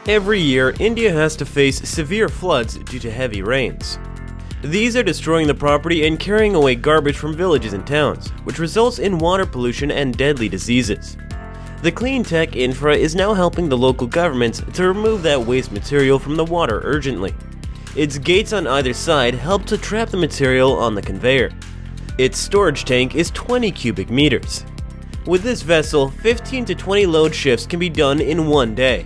Every year, India has to face severe floods due to heavy rains. These are destroying the property and carrying away garbage from villages and towns, which results in water pollution and deadly diseases. The Cleantec Infra is now helping the local governments to remove that waste material from the water urgently. Its gates on either side help to trap the material on the conveyor. Its storage tank is 20 cubic meters. With this vessel, 15 to 20 load shifts can be done in one day.